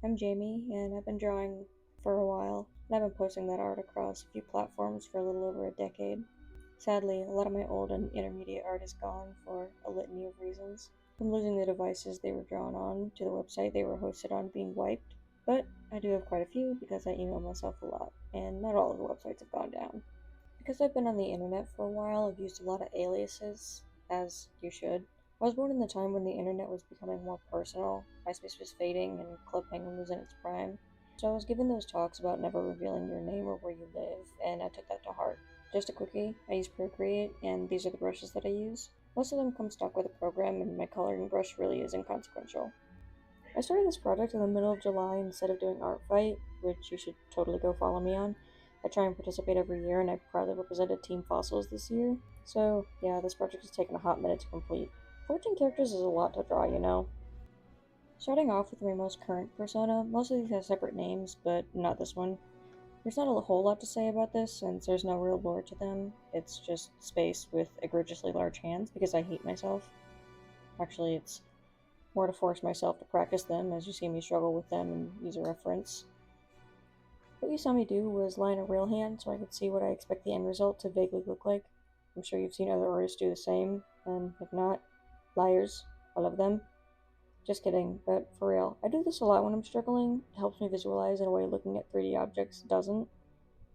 I'm Jamie, and I've been drawing for a while, and I've been posting that art across a few platforms for a little over a decade. Sadly, a lot of my old and intermediate art is gone for a litany of reasons, from losing the devices they were drawn on to the website they were hosted on being wiped, but I do have quite a few because I email myself a lot, and not all of the websites have gone down. Because I've been on the internet for a while, I've used a lot of aliases, as you should. I was born in the time when the internet was becoming more personal, MySpace was fading, and Club Penguin was in its prime. So I was given those talks about never revealing your name or where you live, and I took that to heart. Just a quickie, I use Procreate, and these are the brushes that I use. Most of them come stock with a program, and my coloring brush really is inconsequential. I started this project in the middle of July instead of doing Art Fight, which you should totally go follow me on. I try and participate every year, and I proudly represented Team Fossils this year. So, yeah, this project has taken a hot minute to complete. 14 characters is a lot to draw, you know. Starting off with my most current persona, most of these have separate names, but not this one. There's not a whole lot to say about this, since there's no real lore to them. It's just space with egregiously large hands because I hate myself. Actually, it's more to force myself to practice them as you see me struggle with them and use a reference. What you saw me do was line a real hand so I could see what I expect the end result to vaguely look like. I'm sure you've seen other artists do the same, and if not, liars, all of them. Just kidding, but for real, I do this a lot when I'm struggling. It helps me visualize in a way looking at 3D objects doesn't.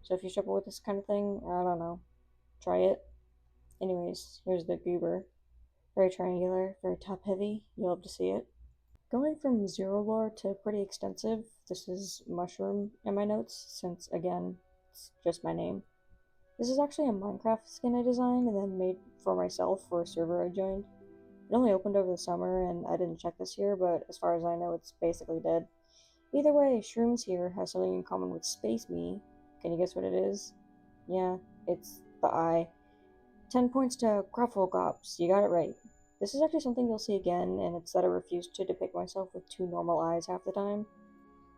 So if you struggle with this kind of thing, I don't know, try it. Anyways, here's the goober. Very triangular, very top heavy, you'll love to see it. Going from zero lore to pretty extensive, this is Mushroom in my notes, since again, it's just my name. This is actually a Minecraft skin I designed and then made for myself for a server I joined. It only opened over the summer and I didn't check this year, but as far as I know, it's basically dead. Either way, Shrooms here has something in common with Space Me. Can you guess what it is? Yeah, it's the eye. 10 points to Grufflegops, you got it right. This is actually something you'll see again, and it's that I refuse to depict myself with two normal eyes half the time.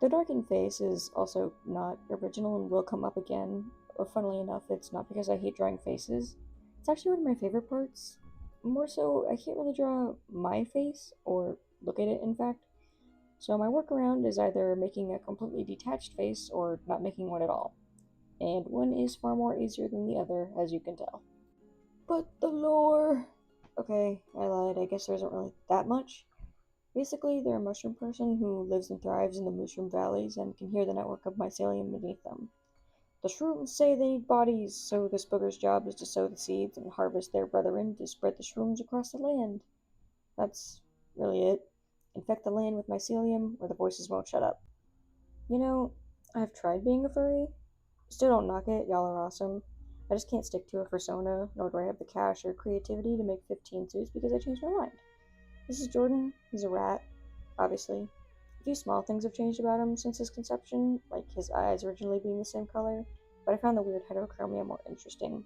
The darkened face is also not original and will come up again. Funnily enough, it's not because I hate drawing faces. It's actually one of my favorite parts. More so, I can't really draw my face, or look at it in fact. So my workaround is either making a completely detached face or not making one at all. And one is far more easier than the other, as you can tell. But the lore! Okay, I lied. I guess there isn't really that much. Basically, they're a mushroom person who lives and thrives in the mushroom valleys and can hear the network of mycelium beneath them. The shrooms say they need bodies, so this booger's job is to sow the seeds and harvest their brethren to spread the shrooms across the land. That's really it. Infect the land with mycelium, or the voices won't shut up. You know, I've tried being a furry. Still don't knock it, y'all are awesome. I just can't stick to a persona, nor do I have the cash or creativity to make 15 suits because I changed my mind. This is Jordan. He's a rat, obviously. A few small things have changed about him since his conception, like his eyes originally being the same color, but I found the weird heterochromia more interesting.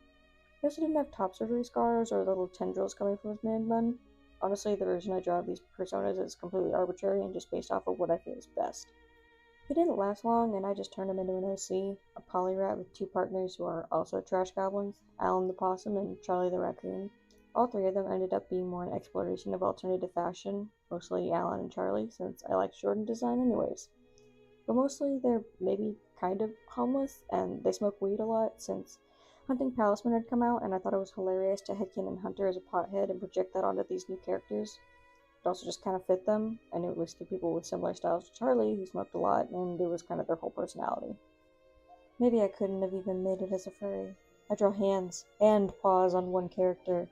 He also didn't have top surgery scars or little tendrils coming from his man bun. Honestly, the version I draw of these personas is completely arbitrary and just based off of what I feel is best. He didn't last long, and I just turned him into an OC, a polyrat with two partners who are also trash goblins, Alan the Possum and Charlie the Raccoon. All three of them ended up being more an exploration of alternative fashion, mostly Alan and Charlie, since I like Jordan design anyways. But mostly they're maybe kind of homeless, and they smoke weed a lot, since Hunting Palisman had come out, and I thought it was hilarious to headcanon Hunter as a pothead and project that onto these new characters. It also just kind of fit them, and it was the people with similar styles to Charlie who smoked a lot, and it was kind of their whole personality. Maybe I couldn't have even made it as a furry. I draw hands and paws on one character.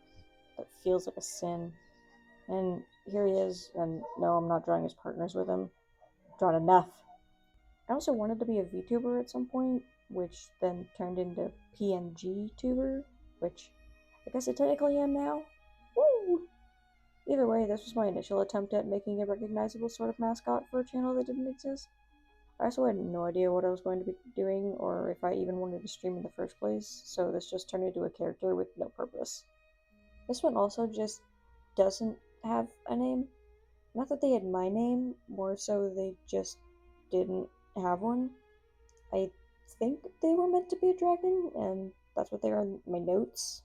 That feels like a sin. And here he is, and no, I'm not drawing his partners with him. I've drawn enough. I also wanted to be a VTuber at some point, which then turned into PNG tuber, which I guess I technically am now. Woo! Either way, this was my initial attempt at making a recognizable sort of mascot for a channel that didn't exist. I also had no idea what I was going to be doing, or if I even wanted to stream in the first place, so this just turned into a character with no purpose. This one also just doesn't have a name. Not that they had my name, more so they just didn't have one. I think they were meant to be a dragon, and that's what they are in my notes.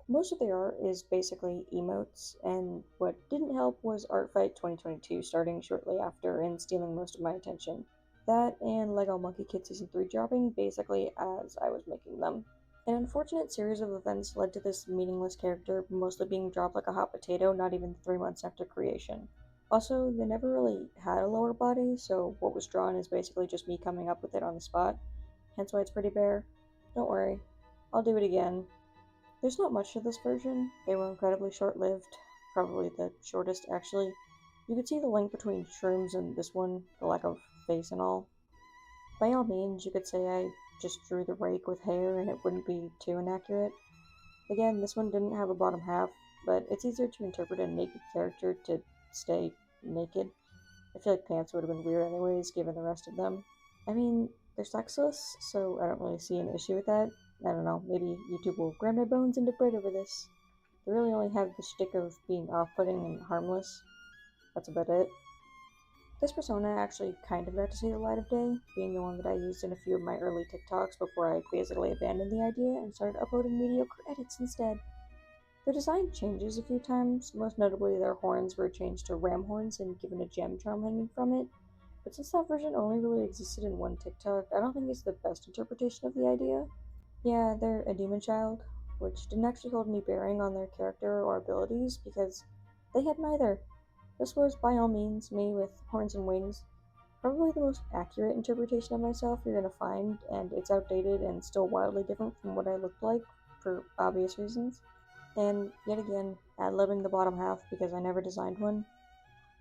Most of the art is basically emotes, and what didn't help was Art Fight 2022 starting shortly after and stealing most of my attention. That and Lego Monkey Kid Season 3 dropping basically as I was making them. An unfortunate series of events led to this meaningless character mostly being dropped like a hot potato not even 3 months after creation. Also, they never really had a lower body, so what was drawn is basically just me coming up with it on the spot, hence why it's pretty bare. Don't worry, I'll do it again. There's not much to this version. They were incredibly short-lived, probably the shortest actually. You could see the link between Shrooms and this one, the lack of face and all. By all means, you could say I just drew the rake with hair and it wouldn't be too inaccurate. Again, this one didn't have a bottom half, but it's easier to interpret a naked character to stay naked. I feel like pants would have been weird anyways, given the rest of them. I mean, they're sexless, so I don't really see an issue with that. I don't know, maybe YouTube will grind my bones into bread over this. They really only have the shtick of being off-putting and harmless. That's about it. This persona actually kind of got to see the light of day, being the one that I used in a few of my early TikToks before I basically abandoned the idea and started uploading mediocre edits instead. Their design changes a few times, most notably their horns were changed to ram horns and given a gem charm hanging from it, but since that version only really existed in one TikTok, I don't think it's the best interpretation of the idea. Yeah, they're a demon child, which didn't actually hold any bearing on their character or abilities because they had neither. This was, by all means, me with horns and wings. Probably the most accurate interpretation of myself you're gonna find, and it's outdated and still wildly different from what I looked like, for obvious reasons. And yet again, ad-libbing the bottom half because I never designed one.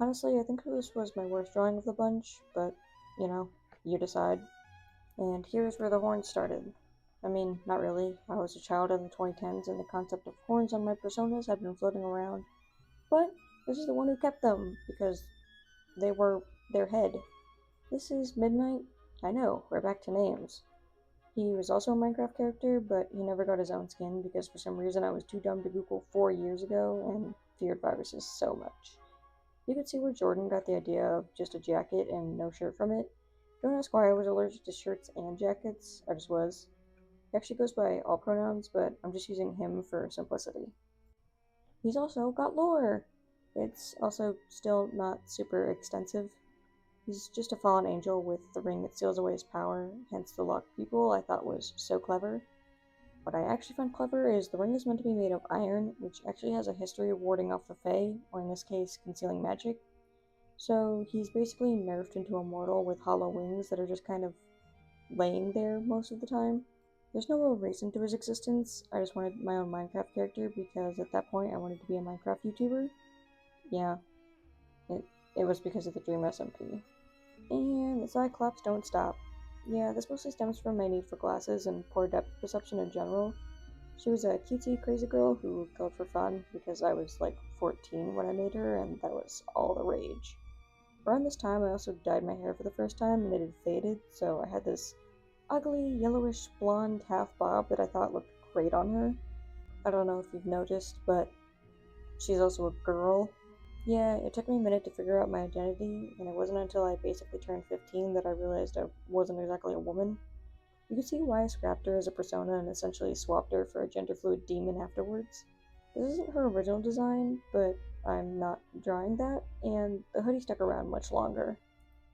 Honestly, I think this was my worst drawing of the bunch, but, you decide. And here's where the horns started. I mean, not really. I was a child in the 2010s and the concept of horns on my personas had been floating around. But this is the one who kept them, because they were their head. This is Midnight. I know, we're back to names. He was also a Minecraft character, but he never got his own skin because for some reason I was too dumb to Google 4 years ago and feared viruses so much. You could see where Jordan got the idea of just a jacket and no shirt from it. Don't ask why I was allergic to shirts and jackets, I just was. He actually goes by all pronouns, but I'm just using him for simplicity. He's also got lore! It's also still not super extensive. He's just a fallen angel with the ring that steals away his power, hence the locked people I thought was so clever. What I actually find clever is the ring is meant to be made of iron, which actually has a history of warding off the Fae, or in this case, concealing magic. So he's basically nerfed into a mortal with hollow wings that are just kind of laying there most of the time. There's no real reason to his existence, I just wanted my own Minecraft character because at that point I wanted to be a Minecraft YouTuber. Yeah, it, it was because of the Dream SMP. And the Cyclops don't stop. Yeah, this mostly stems from my need for glasses and poor depth perception in general. She was a cutesy crazy girl who killed for fun because I was like 14 when I made her and that was all the rage. Around this time I also dyed my hair for the first time and it had faded, so I had this ugly yellowish blonde half bob that I thought looked great on her. I don't know if you've noticed, but she's also a girl. Yeah, it took me a minute to figure out my identity, and it wasn't until I basically turned 15 that I realized I wasn't exactly a woman. You can see why I scrapped her as a persona and essentially swapped her for a gender-fluid demon afterwards. This isn't her original design, but I'm not drawing that, and the hoodie stuck around much longer.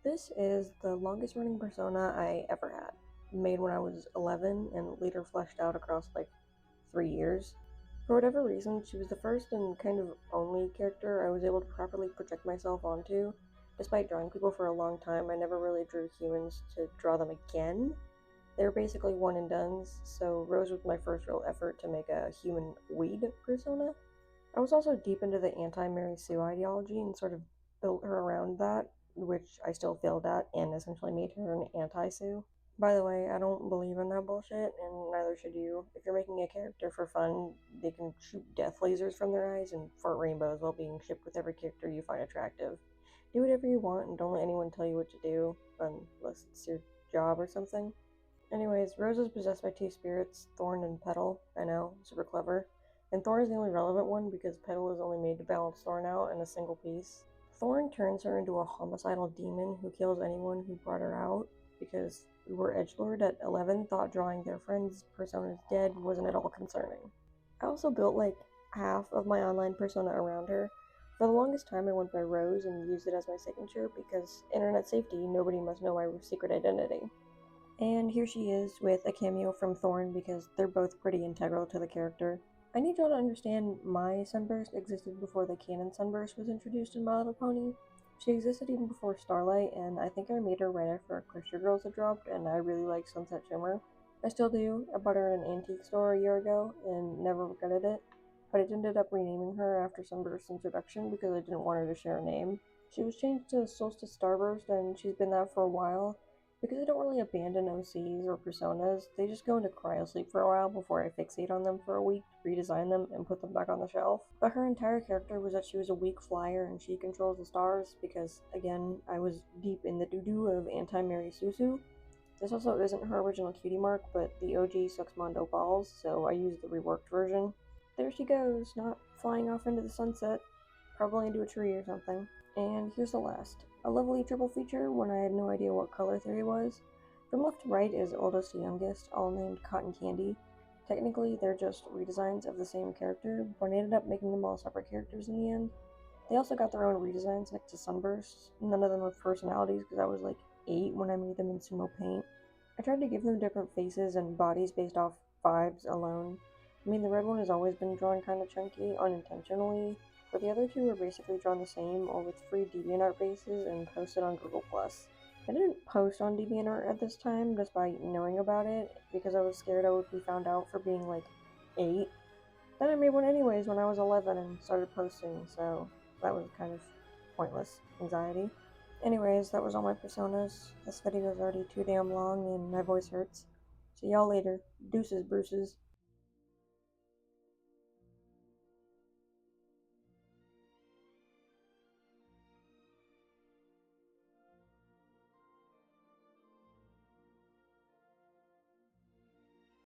This is the longest running persona I ever had, made when I was 11 and later fleshed out across like 3 years. For whatever reason, she was the first and kind of only character I was able to properly project myself onto. Despite drawing people for a long time, I never really drew humans to draw them again. They were basically one and dones, so Rose was my first real effort to make a human weed persona. I was also deep into the anti-Mary Sue ideology and sort of built her around that, which I still failed at, and essentially made her an anti-Sue. By the way, I don't believe in that bullshit, and neither should you. If you're making a character for fun, they can shoot death lasers from their eyes and fart rainbows while being shipped with every character you find attractive. Do whatever you want, and don't let anyone tell you what to do, unless it's your job or something. Anyways, Rose is possessed by two spirits, Thorn and Petal. I know, super clever. And Thorn is the only relevant one because Petal is only made to balance Thorn out in a single piece. Thorn turns her into a homicidal demon who kills anyone who brought her out, because we were edgelord at 11 thought drawing their friends' personas dead wasn't at all concerning. I also built like half of my online persona around her. For the longest time, I went by Rose and used it as my signature because internet safety, nobody must know my secret identity. And here she is with a cameo from Thorn because they're both pretty integral to the character. I need y'all to understand my Sunburst existed before the canon Sunburst was introduced in My Little Pony. She existed even before Starlight, and I think I made her right after Crystal Girls had dropped, and I really like Sunset Shimmer. I still do. I bought her in an antique store a year ago and never regretted it, but I ended up renaming her after Sunburst's introduction because I didn't want her to share a name. She was changed to Solstice Starburst, and she's been that for a while, because I don't really abandon OCs or personas. They just go into cryosleep for a while before I fixate on them for a week, redesign them, and put them back on the shelf. But her entire character was that she was a weak flyer and she controls the stars because, again, I was deep in the doo-doo of anti-Mary Susu. This also isn't her original cutie mark, but the OG sucks Mondo balls, so I used the reworked version. There she goes, not flying off into the sunset, probably into a tree or something. And here's the last. A lovely triple feature when I had no idea what color theory was. From left to right is oldest to youngest, all named Cotton Candy. Technically, they're just redesigns of the same character, but I ended up making them all separate characters in the end. They also got their own redesigns next to Sunbursts. None of them with personalities because I was like 8 when I made them in Sumo Paint. I tried to give them different faces and bodies based off vibes alone. I mean, the red one has always been drawn kind of chunky, unintentionally, but the other two were basically drawn the same or with free DeviantArt bases and posted on Google+. I didn't post on DeviantArt at this time despite knowing about it because I was scared I would be found out for being like 8. Then I made one anyways when I was 11 and started posting, so that was kind of pointless anxiety. Anyways, that was all my personas. This video is already too damn long and my voice hurts. See y'all later. Deuces, Bruces.